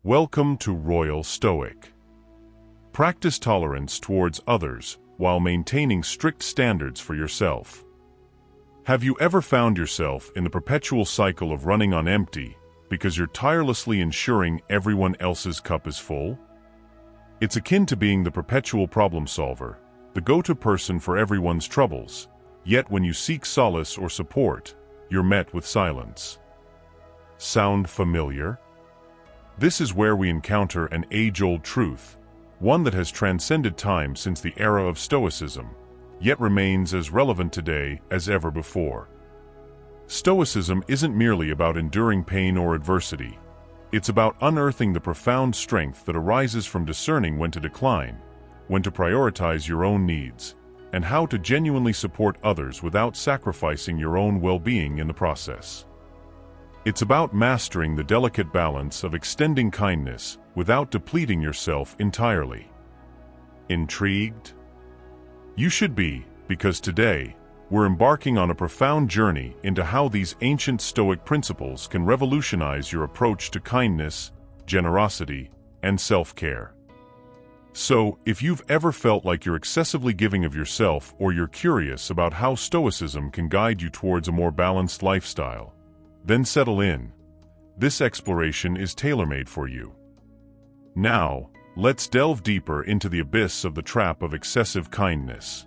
Welcome to Royal Stoic. Practice tolerance towards others while maintaining strict standards for yourself. Have you ever found yourself in the perpetual cycle of running on empty because you're tirelessly ensuring everyone else's cup is full? It's akin to being the perpetual problem solver, the go-to person for everyone's troubles, yet when you seek solace or support, you're met with silence. Sound familiar? This is where we encounter an age-old truth, one that has transcended time since the era of Stoicism, yet remains as relevant today as ever before. Stoicism isn't merely about enduring pain or adversity. It's about unearthing the profound strength that arises from discerning when to decline, when to prioritize your own needs, and how to genuinely support others without sacrificing your own well-being in the process. It's about mastering the delicate balance of extending kindness without depleting yourself entirely. Intrigued? You should be, because today, we're embarking on a profound journey into how these ancient Stoic principles can revolutionize your approach to kindness, generosity, and self-care. So, if you've ever felt like you're excessively giving of yourself or you're curious about how Stoicism can guide you towards a more balanced lifestyle, then settle in. This exploration is tailor-made for you. Now, let's delve deeper into the abyss of the trap of excessive kindness.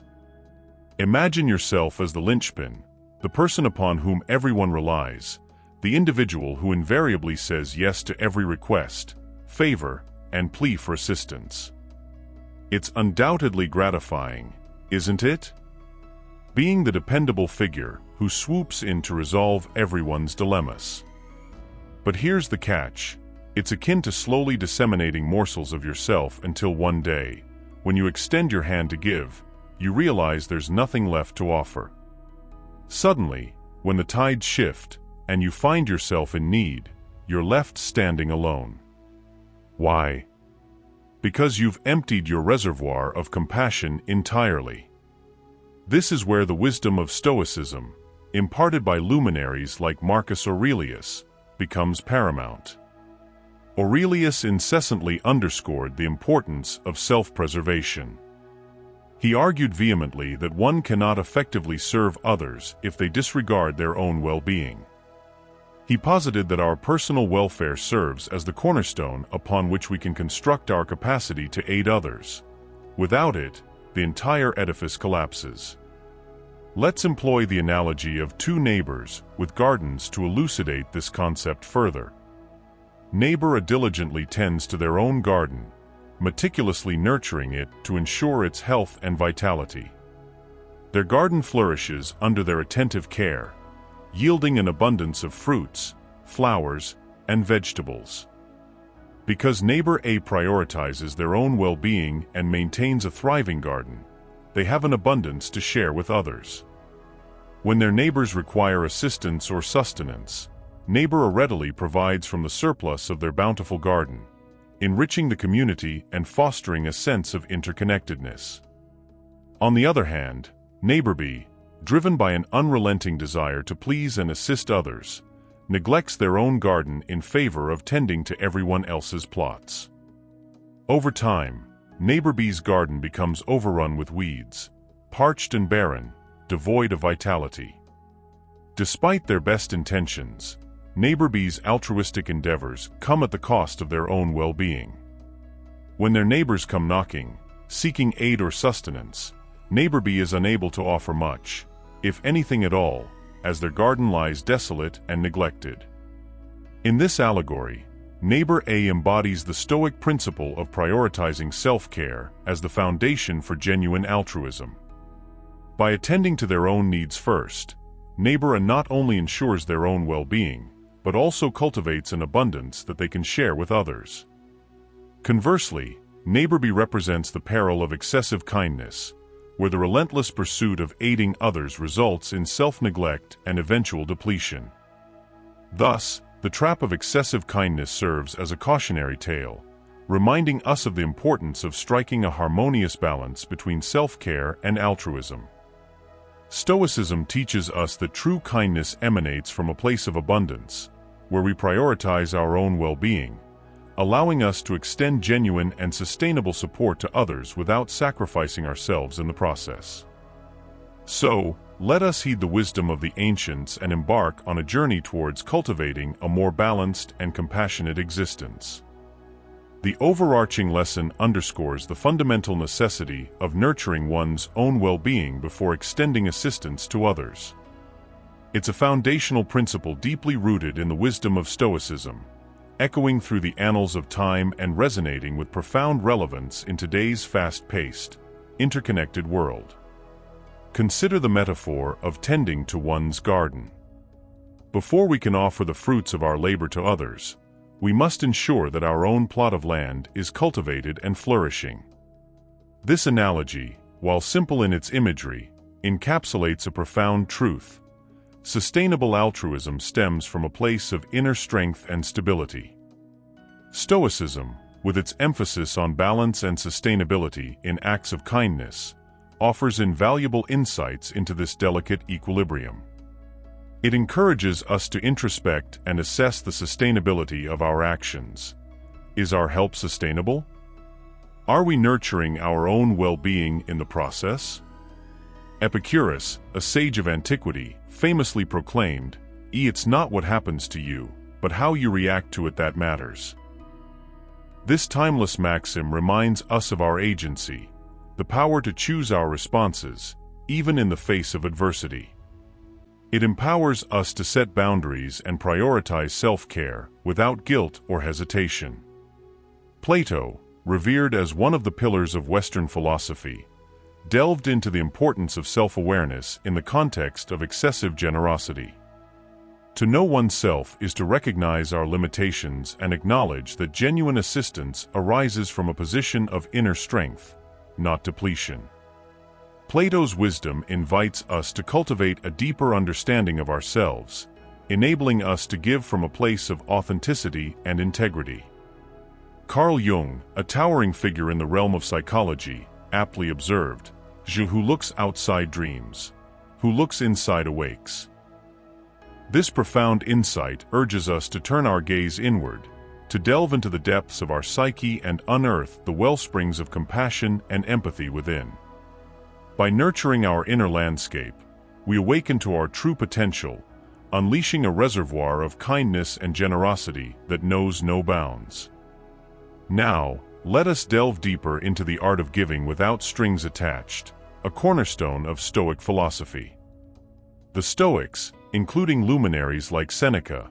Imagine yourself as the linchpin, the person upon whom everyone relies, the individual who invariably says yes to every request, favor, and plea for assistance. It's undoubtedly gratifying, isn't it? Being the dependable figure who swoops in to resolve everyone's dilemmas. But here's the catch. It's akin to slowly disseminating morsels of yourself until one day, when you extend your hand to give, you realize there's nothing left to offer. Suddenly, when the tides shift, and you find yourself in need, you're left standing alone. Why? Because you've emptied your reservoir of compassion entirely. This is where the wisdom of Stoicism, imparted by luminaries like Marcus Aurelius, becomes paramount. Aurelius incessantly underscored the importance of self-preservation. He argued vehemently that one cannot effectively serve others if they disregard their own well-being. He posited that our personal welfare serves as the cornerstone upon which we can construct our capacity to aid others. Without it, the entire edifice collapses. Let's employ the analogy of two neighbors with gardens to elucidate this concept further. Neighbor A diligently tends to their own garden, meticulously nurturing it to ensure its health and vitality. Their garden flourishes under their attentive care, yielding an abundance of fruits, flowers, and vegetables. Because neighbor A prioritizes their own well-being and maintains a thriving garden, they have an abundance to share with others. When their neighbors require assistance or sustenance, neighbor A readily provides from the surplus of their bountiful garden, enriching the community and fostering a sense of interconnectedness. On the other hand, neighbor B, driven by an unrelenting desire to please and assist others, neglects their own garden in favor of tending to everyone else's plots. Over time, neighbor B's garden becomes overrun with weeds, parched and barren, devoid of vitality. Despite their best intentions, neighbor B's altruistic endeavors come at the cost of their own well-being. When their neighbors come knocking, seeking aid or sustenance, neighbor B is unable to offer much, if anything at all, as their garden lies desolate and neglected. In this allegory, neighbor A embodies the Stoic principle of prioritizing self-care as the foundation for genuine altruism. By attending to their own needs first, neighbor A not only ensures their own well-being, but also cultivates an abundance that they can share with others. Conversely, neighbor B represents the peril of excessive kindness, where the relentless pursuit of aiding others results in self-neglect and eventual depletion. Thus, the trap of excessive kindness serves as a cautionary tale, reminding us of the importance of striking a harmonious balance between self-care and altruism. Stoicism teaches us that true kindness emanates from a place of abundance, where we prioritize our own well-being, allowing us to extend genuine and sustainable support to others without sacrificing ourselves in the process. So, let us heed the wisdom of the ancients and embark on a journey towards cultivating a more balanced and compassionate existence. The overarching lesson underscores the fundamental necessity of nurturing one's own well-being before extending assistance to others. It's a foundational principle deeply rooted in the wisdom of Stoicism, echoing through the annals of time and resonating with profound relevance in today's fast-paced, interconnected world. Consider the metaphor of tending to one's garden. Before we can offer the fruits of our labor to others, we must ensure that our own plot of land is cultivated and flourishing. This analogy, while simple in its imagery, encapsulates a profound truth. Sustainable altruism stems from a place of inner strength and stability. Stoicism, with its emphasis on balance and sustainability in acts of kindness, offers invaluable insights into this delicate equilibrium. It encourages us to introspect and assess the sustainability of our actions. Is our help sustainable? Are we nurturing our own well-being in the process? Epictetus, a sage of antiquity, famously proclaimed, "It's not what happens to you, but how you react to it that matters." This timeless maxim reminds us of our agency, the power to choose our responses, even in the face of adversity. It empowers us to set boundaries and prioritize self-care without guilt or hesitation. Plato, revered as one of the pillars of Western philosophy, delved into the importance of self-awareness in the context of excessive generosity. To know oneself is to recognize our limitations and acknowledge that genuine assistance arises from a position of inner strength, not depletion. Plato's wisdom invites us to cultivate a deeper understanding of ourselves, enabling us to give from a place of authenticity and integrity. Carl Jung, a towering figure in the realm of psychology, aptly observed, "Who looks outside dreams, who looks inside awakes." This profound insight urges us to turn our gaze inward, to delve into the depths of our psyche and unearth the wellsprings of compassion and empathy within. By nurturing our inner landscape, we awaken to our true potential, unleashing a reservoir of kindness and generosity that knows no bounds. Now, let us delve deeper into the art of giving without strings attached, a cornerstone of Stoic philosophy. The Stoics, including luminaries like Seneca,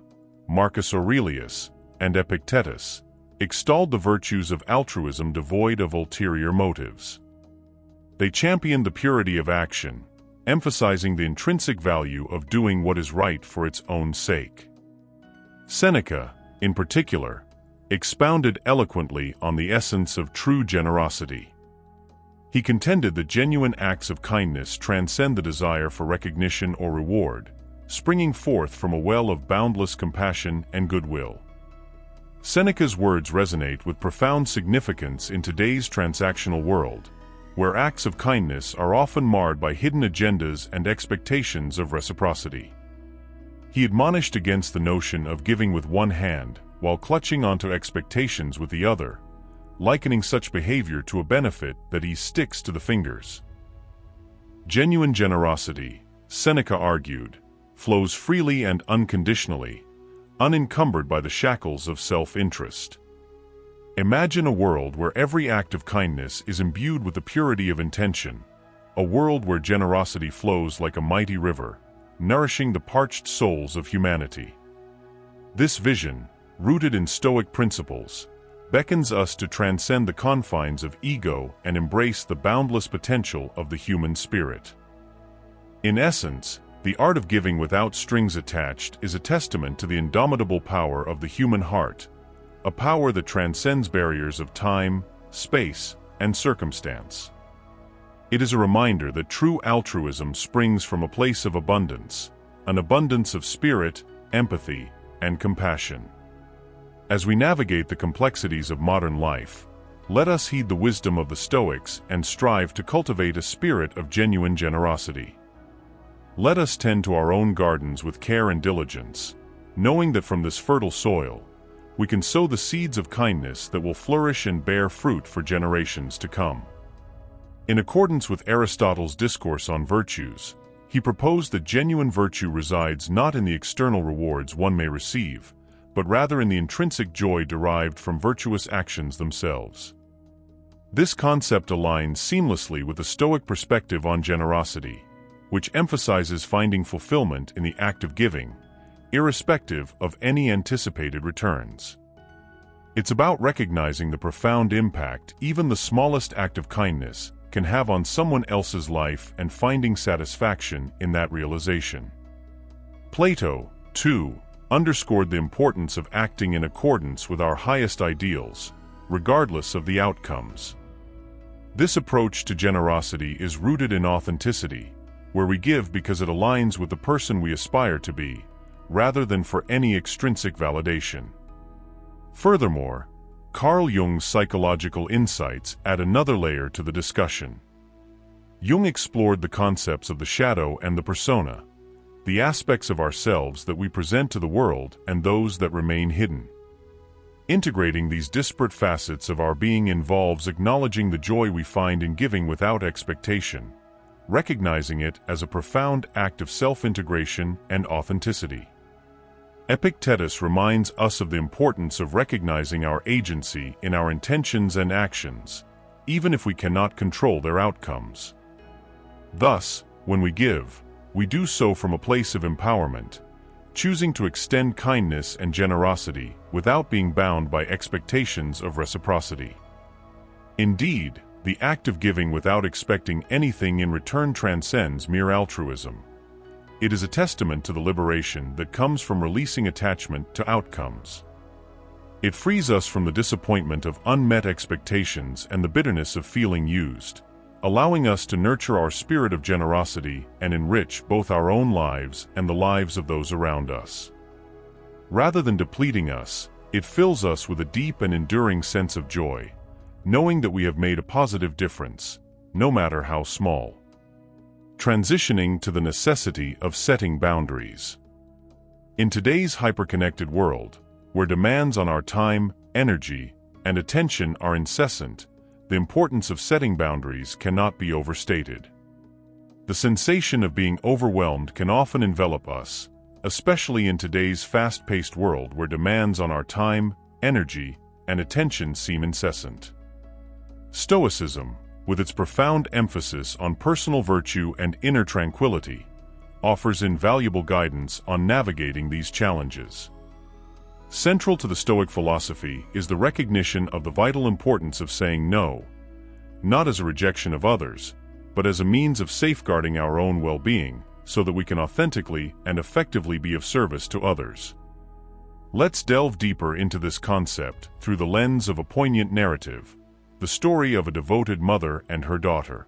Marcus Aurelius, and Epictetus, extolled the virtues of altruism devoid of ulterior motives. They championed the purity of action, emphasizing the intrinsic value of doing what is right for its own sake. Seneca, in particular, expounded eloquently on the essence of true generosity. He contended that genuine acts of kindness transcend the desire for recognition or reward, springing forth from a well of boundless compassion and goodwill. Seneca's words resonate with profound significance in today's transactional world, where acts of kindness are often marred by hidden agendas and expectations of reciprocity. He admonished against the notion of giving with one hand while clutching onto expectations with the other, likening such behavior to a benefit that sticks to the fingers. Genuine generosity, Seneca argued, flows freely and unconditionally, unencumbered by the shackles of self-interest. Imagine a world where every act of kindness is imbued with the purity of intention, a world where generosity flows like a mighty river, nourishing the parched souls of humanity. This vision, rooted in Stoic principles, beckons us to transcend the confines of ego and embrace the boundless potential of the human spirit. In essence, the art of giving without strings attached is a testament to the indomitable power of the human heart, a power that transcends barriers of time, space, and circumstance. It is a reminder that true altruism springs from a place of abundance, an abundance of spirit, empathy, and compassion. As we navigate the complexities of modern life, let us heed the wisdom of the Stoics and strive to cultivate a spirit of genuine generosity. Let us tend to our own gardens with care and diligence, knowing that from this fertile soil, we can sow the seeds of kindness that will flourish and bear fruit for generations to come. In accordance with Aristotle's discourse on virtues, he proposed that genuine virtue resides not in the external rewards one may receive, but rather in the intrinsic joy derived from virtuous actions themselves. This concept aligns seamlessly with the Stoic perspective on generosity, which emphasizes finding fulfillment in the act of giving, irrespective of any anticipated returns. It's about recognizing the profound impact even the smallest act of kindness can have on someone else's life and finding satisfaction in that realization. Plato, too, underscored the importance of acting in accordance with our highest ideals, regardless of the outcomes. This approach to generosity is rooted in authenticity, where we give because it aligns with the person we aspire to be, rather than for any extrinsic validation. Furthermore, Carl Jung's psychological insights add another layer to the discussion. Jung explored the concepts of the shadow and the persona, the aspects of ourselves that we present to the world and those that remain hidden. Integrating these disparate facets of our being involves acknowledging the joy we find in giving without expectation, recognizing it as a profound act of self-integration and authenticity. Epictetus reminds us of the importance of recognizing our agency in our intentions and actions, even if we cannot control their outcomes. Thus, when we give, we do so from a place of empowerment, choosing to extend kindness and generosity without being bound by expectations of reciprocity. Indeed, the act of giving without expecting anything in return transcends mere altruism. It is a testament to the liberation that comes from releasing attachment to outcomes. It frees us from the disappointment of unmet expectations and the bitterness of feeling used, allowing us to nurture our spirit of generosity and enrich both our own lives and the lives of those around us. Rather than depleting us, it fills us with a deep and enduring sense of joy, knowing that we have made a positive difference, no matter how small. Transitioning to the necessity of setting boundaries. In today's hyperconnected world, where demands on our time, energy, and attention are incessant, the importance of setting boundaries cannot be overstated. The sensation of being overwhelmed can often envelop us, especially in today's fast-paced world where demands on our time, energy, and attention seem incessant. Stoicism, with its profound emphasis on personal virtue and inner tranquility, offers invaluable guidance on navigating these challenges. Central to the Stoic philosophy is the recognition of the vital importance of saying no, not as a rejection of others, but as a means of safeguarding our own well-being, so that we can authentically and effectively be of service to others. Let's delve deeper into this concept through the lens of a poignant narrative, the story of a devoted mother and her daughter.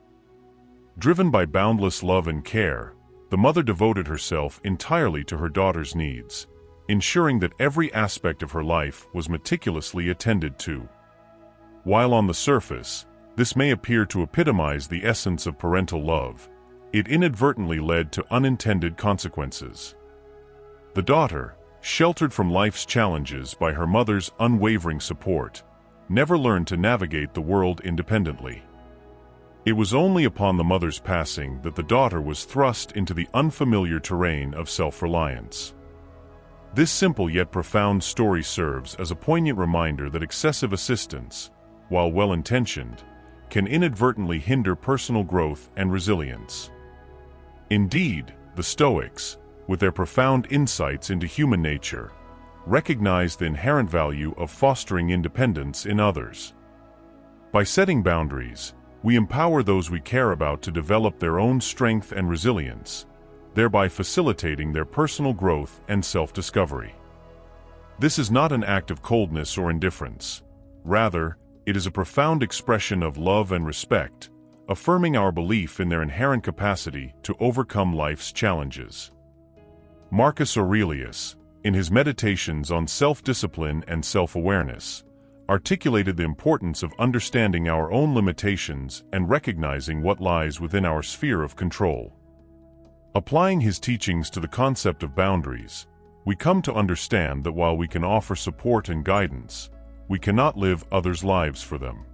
Driven by boundless love and care, the mother devoted herself entirely to her daughter's needs, ensuring that every aspect of her life was meticulously attended to. While on the surface, this may appear to epitomize the essence of parental love, it inadvertently led to unintended consequences. The daughter, sheltered from life's challenges by her mother's unwavering support, never learned to navigate the world independently. It was only upon the mother's passing that the daughter was thrust into the unfamiliar terrain of self-reliance. This simple yet profound story serves as a poignant reminder that excessive assistance, while well-intentioned, can inadvertently hinder personal growth and resilience. Indeed, the Stoics, with their profound insights into human nature, recognize the inherent value of fostering independence in others. By setting boundaries, we empower those we care about to develop their own strength and resilience, thereby facilitating their personal growth and self-discovery. This is not an act of coldness or indifference. Rather, it is a profound expression of love and respect, affirming our belief in their inherent capacity to overcome life's challenges. Marcus Aurelius, in his meditations on self-discipline and self-awareness, articulated the importance of understanding our own limitations and recognizing what lies within our sphere of control. Applying his teachings to the concept of boundaries, we come to understand that while we can offer support and guidance, we cannot live others' lives for them.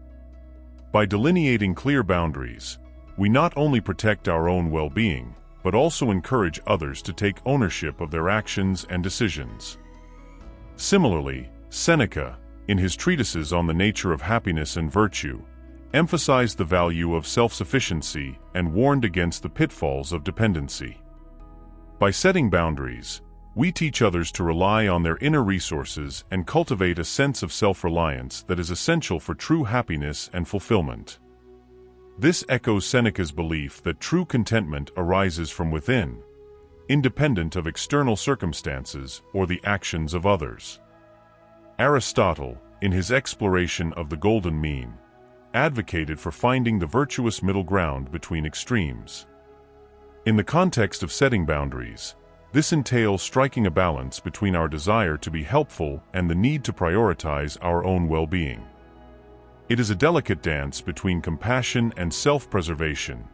By delineating clear boundaries, we not only protect our own well-being, but also encourage others to take ownership of their actions and decisions. Similarly, Seneca, in his treatises on the nature of happiness and virtue, emphasized the value of self-sufficiency and warned against the pitfalls of dependency. By setting boundaries, we teach others to rely on their inner resources and cultivate a sense of self-reliance that is essential for true happiness and fulfillment. This echoes Seneca's belief that true contentment arises from within, independent of external circumstances or the actions of others. Aristotle, in his exploration of the golden mean, advocated for finding the virtuous middle ground between extremes. In the context of setting boundaries, this entails striking a balance between our desire to be helpful and the need to prioritize our own well-being. It is a delicate dance between compassion and self-preservation,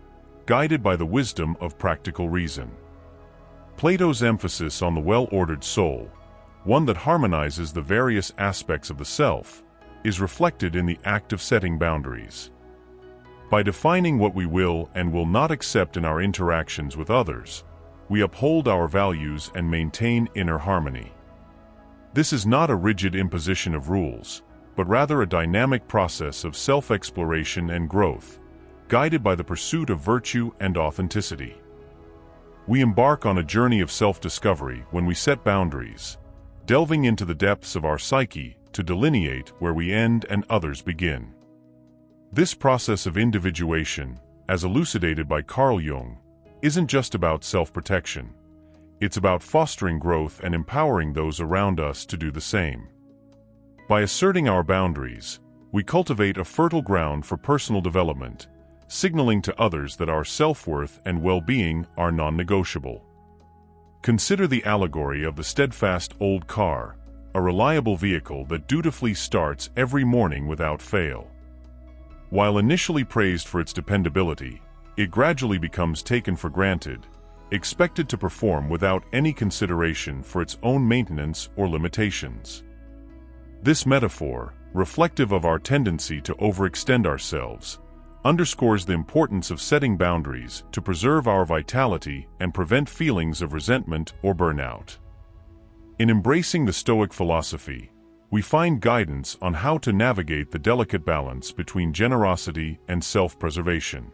guided by the wisdom of practical reason. Plato's emphasis on the well-ordered soul, one that harmonizes the various aspects of the self, is reflected in the act of setting boundaries. By defining what we will and will not accept in our interactions with others, we uphold our values and maintain inner harmony. This is not a rigid imposition of rules, but rather a dynamic process of self-exploration and growth, guided by the pursuit of virtue and authenticity. We embark on a journey of self-discovery when we set boundaries, delving into the depths of our psyche to delineate where we end and others begin. This process of individuation, as elucidated by Carl Jung, isn't just about self-protection. It's about fostering growth and empowering those around us to do the same. By asserting our boundaries, we cultivate a fertile ground for personal development, signaling to others that our self-worth and well-being are non-negotiable. Consider the allegory of the steadfast old car, a reliable vehicle that dutifully starts every morning without fail. While initially praised for its dependability, it gradually becomes taken for granted, expected to perform without any consideration for its own maintenance or limitations. This metaphor, reflective of our tendency to overextend ourselves, underscores the importance of setting boundaries to preserve our vitality and prevent feelings of resentment or burnout. In embracing the Stoic philosophy, we find guidance on how to navigate the delicate balance between generosity and self-preservation.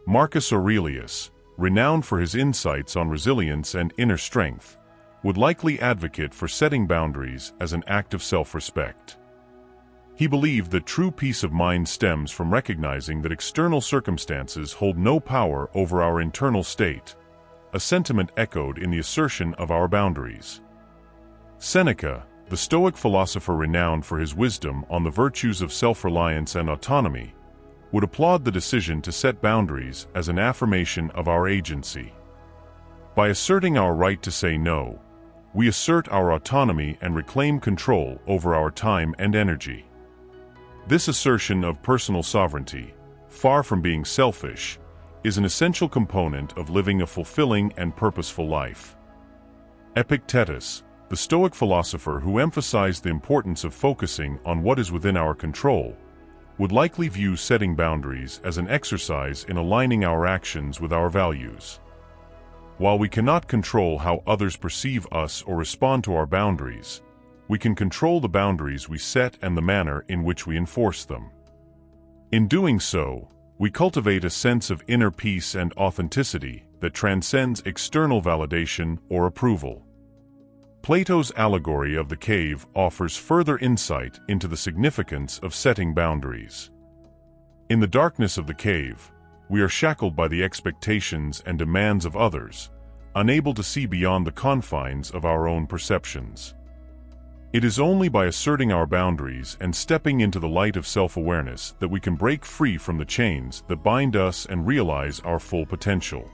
Marcus Aurelius, renowned for his insights on resilience and inner strength, would likely advocate for setting boundaries as an act of self-respect. He believed that true peace of mind stems from recognizing that external circumstances hold no power over our internal state, a sentiment echoed in the assertion of our boundaries. Seneca, the Stoic philosopher renowned for his wisdom on the virtues of self-reliance and autonomy, would applaud the decision to set boundaries as an affirmation of our agency. By asserting our right to say no, we assert our autonomy and reclaim control over our time and energy. This assertion of personal sovereignty, far from being selfish, is an essential component of living a fulfilling and purposeful life. Epictetus, the Stoic philosopher who emphasized the importance of focusing on what is within our control, would likely view setting boundaries as an exercise in aligning our actions with our values. While we cannot control how others perceive us or respond to our boundaries, we can control the boundaries we set and the manner in which we enforce them. In doing so, we cultivate a sense of inner peace and authenticity that transcends external validation or approval. Plato's allegory of the cave offers further insight into the significance of setting boundaries. In the darkness of the cave, we are shackled by the expectations and demands of others, unable to see beyond the confines of our own perceptions. It is only by asserting our boundaries and stepping into the light of self-awareness that we can break free from the chains that bind us and realize our full potential.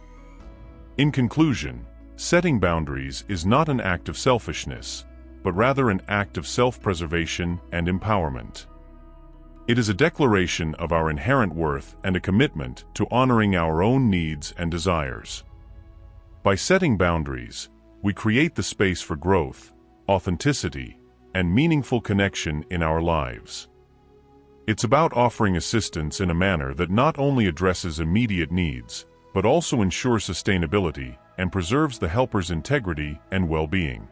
In conclusion, setting boundaries is not an act of selfishness, but rather an act of self-preservation and empowerment. It is a declaration of our inherent worth and a commitment to honoring our own needs and desires. By setting boundaries, we create the space for growth, authenticity, and meaningful connection in our lives. It's about offering assistance in a manner that not only addresses immediate needs, but also ensures sustainability and preserves the helper's integrity and well-being.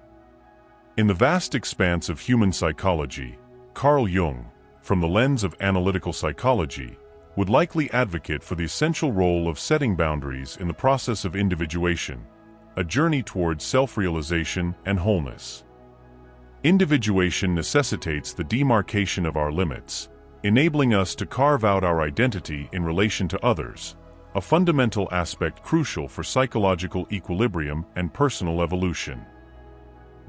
In the vast expanse of human psychology, Carl Jung, from the lens of analytical psychology, would likely advocate for the essential role of setting boundaries in the process of individuation, a journey towards self-realization and wholeness. Individuation necessitates the demarcation of our limits, enabling us to carve out our identity in relation to others, a fundamental aspect crucial for psychological equilibrium and personal evolution.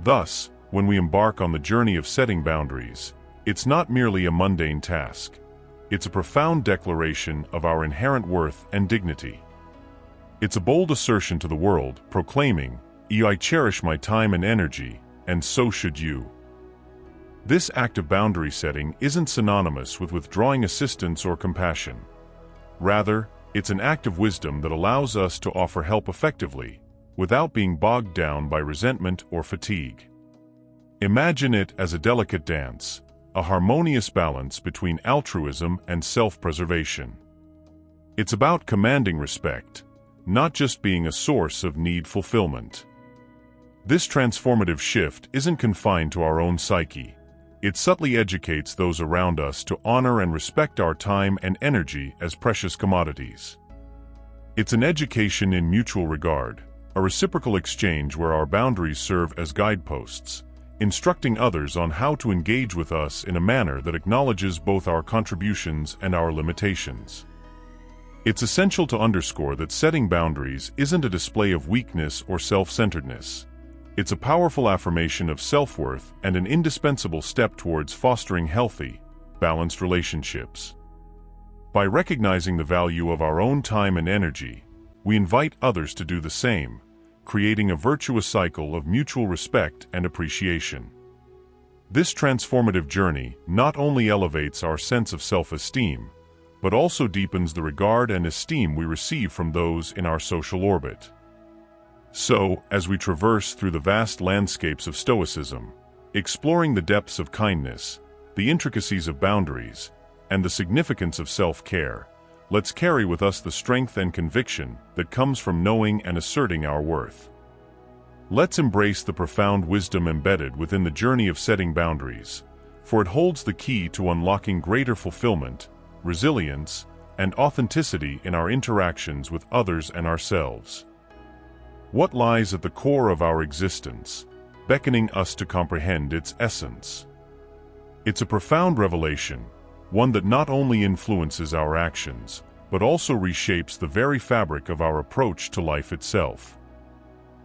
Thus, when we embark on the journey of setting boundaries, it's not merely a mundane task. It's a profound declaration of our inherent worth and dignity. It's a bold assertion to the world, proclaiming, "I cherish my time and energy, and so should you." This act of boundary setting isn't synonymous with withdrawing assistance or compassion. Rather, it's an act of wisdom that allows us to offer help effectively, without being bogged down by resentment or fatigue. Imagine it as a delicate dance, a harmonious balance between altruism and self-preservation. It's about commanding respect, not just being a source of need fulfillment. This transformative shift isn't confined to our own psyche. It subtly educates those around us to honor and respect our time and energy as precious commodities. It's an education in mutual regard, a reciprocal exchange where our boundaries serve as guideposts, instructing others on how to engage with us in a manner that acknowledges both our contributions and our limitations. It's essential to underscore that setting boundaries isn't a display of weakness or self-centeredness. It's a powerful affirmation of self-worth and an indispensable step towards fostering healthy, balanced relationships. By recognizing the value of our own time and energy, we invite others to do the same, creating a virtuous cycle of mutual respect and appreciation. This transformative journey not only elevates our sense of self-esteem, but also deepens the regard and esteem we receive from those in our social orbit. So, as we traverse through the vast landscapes of Stoicism, exploring the depths of kindness, the intricacies of boundaries, and the significance of self-care, let's carry with us the strength and conviction that comes from knowing and asserting our worth. Let's embrace the profound wisdom embedded within the journey of setting boundaries, for it holds the key to unlocking greater fulfillment, resilience, and authenticity in our interactions with others and ourselves. What lies at the core of our existence, beckoning us to comprehend its essence? It's a profound revelation, one that not only influences our actions, but also reshapes the very fabric of our approach to life itself.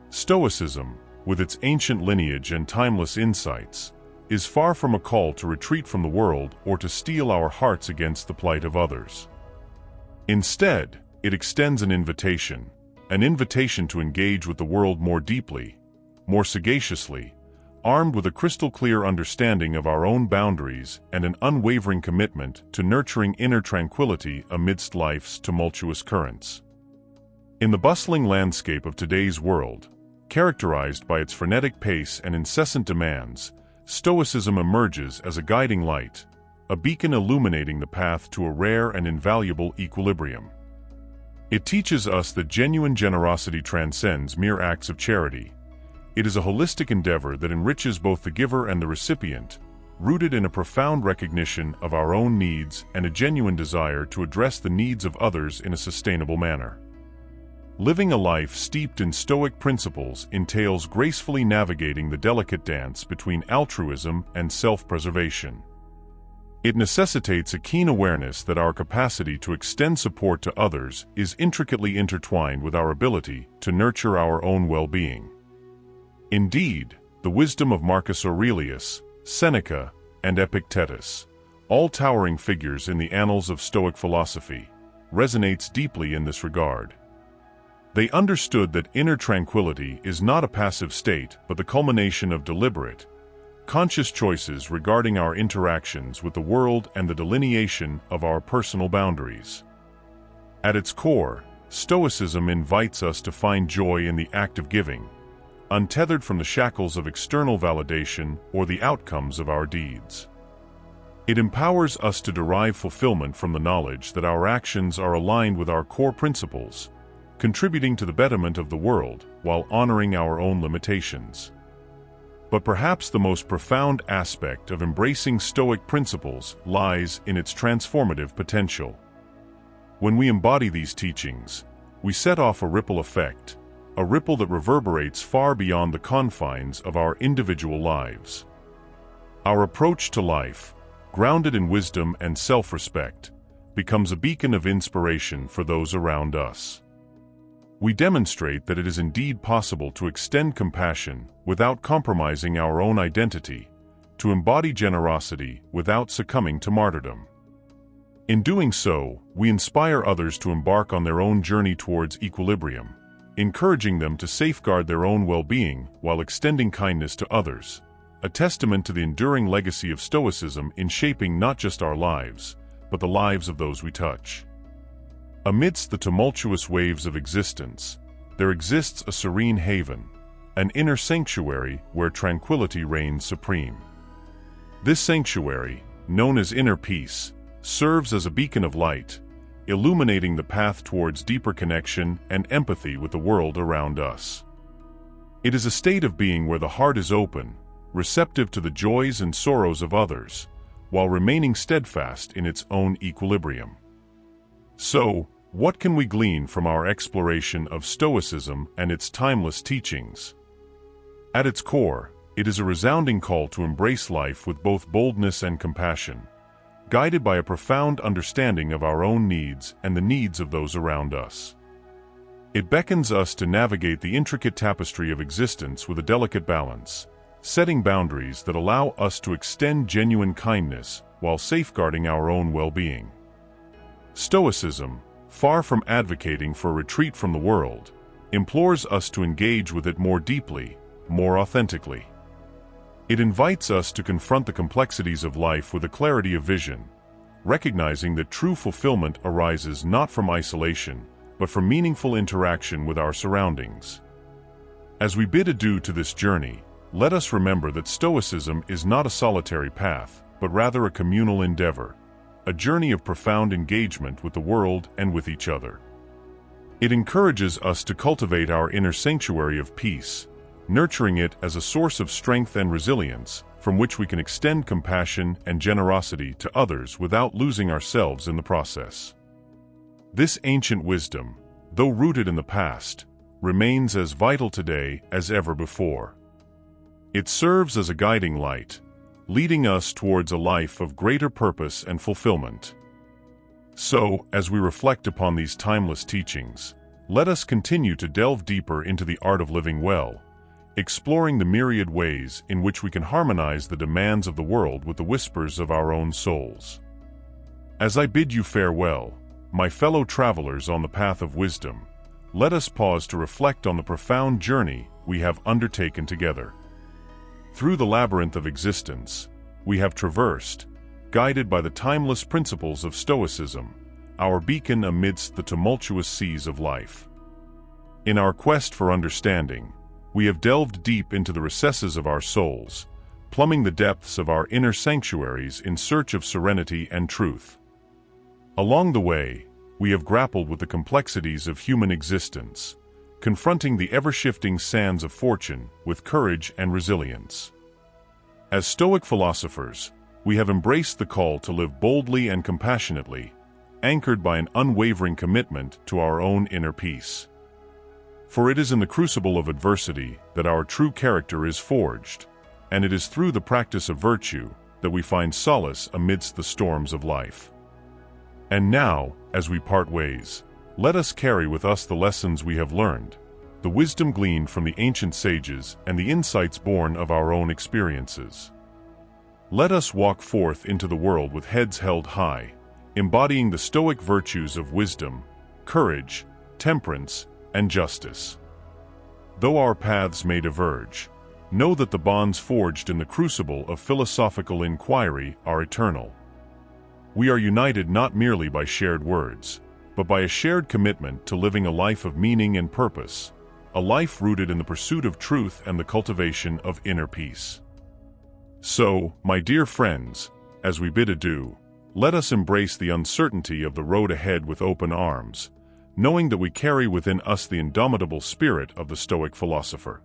Stoicism, with its ancient lineage and timeless insights, is far from a call to retreat from the world or to steel our hearts against the plight of others. Instead, it extends an invitation to engage with the world more deeply, more sagaciously, armed with a crystal-clear understanding of our own boundaries and an unwavering commitment to nurturing inner tranquility amidst life's tumultuous currents. In the bustling landscape of today's world, characterized by its frenetic pace and incessant demands, Stoicism emerges as a guiding light, a beacon illuminating the path to a rare and invaluable equilibrium. It teaches us that genuine generosity transcends mere acts of charity. It is a holistic endeavor that enriches both the giver and the recipient, rooted in a profound recognition of our own needs and a genuine desire to address the needs of others in a sustainable manner. Living a life steeped in Stoic principles entails gracefully navigating the delicate dance between altruism and self-preservation. It necessitates a keen awareness that our capacity to extend support to others is intricately intertwined with our ability to nurture our own well-being. Indeed, the wisdom of Marcus Aurelius, Seneca, and Epictetus, all towering figures in the annals of Stoic philosophy, resonates deeply in this regard. They understood that inner tranquility is not a passive state but the culmination of deliberate, conscious choices regarding our interactions with the world and the delineation of our personal boundaries. At its core, Stoicism invites us to find joy in the act of giving, untethered from the shackles of external validation or the outcomes of our deeds. It empowers us to derive fulfillment from the knowledge that our actions are aligned with our core principles, contributing to the betterment of the world while honoring our own limitations. But perhaps the most profound aspect of embracing Stoic principles lies in its transformative potential. When we embody these teachings, we set off a ripple effect, a ripple that reverberates far beyond the confines of our individual lives. Our approach to life, grounded in wisdom and self-respect, becomes a beacon of inspiration for those around us. We demonstrate that it is indeed possible to extend compassion without compromising our own identity, to embody generosity without succumbing to martyrdom. In doing so, we inspire others to embark on their own journey towards equilibrium, encouraging them to safeguard their own well-being while extending kindness to others, a testament to the enduring legacy of Stoicism in shaping not just our lives, but the lives of those we touch. Amidst the tumultuous waves of existence, there exists a serene haven, an inner sanctuary where tranquility reigns supreme. This sanctuary, known as inner peace, serves as a beacon of light, illuminating the path towards deeper connection and empathy with the world around us. It is a state of being where the heart is open, receptive to the joys and sorrows of others, while remaining steadfast in its own equilibrium. So, what can we glean from our exploration of Stoicism and its timeless teachings? At its core, it is a resounding call to embrace life with both boldness and compassion, guided by a profound understanding of our own needs and the needs of those around us. It beckons us to navigate the intricate tapestry of existence with a delicate balance, setting boundaries that allow us to extend genuine kindness while safeguarding our own well-being. Stoicism, far from advocating for a retreat from the world, implores us to engage with it more deeply, more authentically. It invites us to confront the complexities of life with a clarity of vision, recognizing that true fulfillment arises not from isolation, but from meaningful interaction with our surroundings. As we bid adieu to this journey, let us remember that Stoicism is not a solitary path, but rather a communal endeavor, a journey of profound engagement with the world and with each other. It encourages us to cultivate our inner sanctuary of peace, nurturing it as a source of strength and resilience, from which we can extend compassion and generosity to others without losing ourselves in the process. This ancient wisdom, though rooted in the past, remains as vital today as ever before. It serves as a guiding light, leading us towards a life of greater purpose and fulfillment. So, as we reflect upon these timeless teachings, let us continue to delve deeper into the art of living well, exploring the myriad ways in which we can harmonize the demands of the world with the whispers of our own souls. As I bid you farewell, my fellow travelers on the path of wisdom, let us pause to reflect on the profound journey we have undertaken together. Through the labyrinth of existence, we have traversed, guided by the timeless principles of Stoicism, our beacon amidst the tumultuous seas of life. In our quest for understanding, we have delved deep into the recesses of our souls, plumbing the depths of our inner sanctuaries in search of serenity and truth. Along the way, we have grappled with the complexities of human existence, confronting the ever-shifting sands of fortune with courage and resilience. As Stoic philosophers, we have embraced the call to live boldly and compassionately, anchored by an unwavering commitment to our own inner peace. For it is in the crucible of adversity that our true character is forged, and it is through the practice of virtue that we find solace amidst the storms of life. And now, as we part ways, let us carry with us the lessons we have learned, the wisdom gleaned from the ancient sages and the insights born of our own experiences. Let us walk forth into the world with heads held high, embodying the Stoic virtues of wisdom, courage, temperance, and justice. Though our paths may diverge, know that the bonds forged in the crucible of philosophical inquiry are eternal. We are united not merely by shared words, but by a shared commitment to living a life of meaning and purpose, a life rooted in the pursuit of truth and the cultivation of inner peace. So, my dear friends, as we bid adieu, let us embrace the uncertainty of the road ahead with open arms, knowing that we carry within us the indomitable spirit of the Stoic philosopher.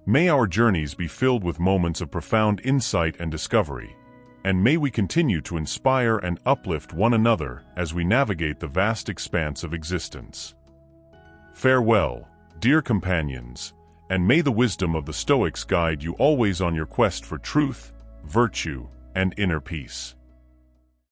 May our journeys be filled with moments of profound insight and discovery, and may we continue to inspire and uplift one another as we navigate the vast expanse of existence. Farewell, dear companions, and may the wisdom of the Stoics guide you always on your quest for truth, virtue, and inner peace.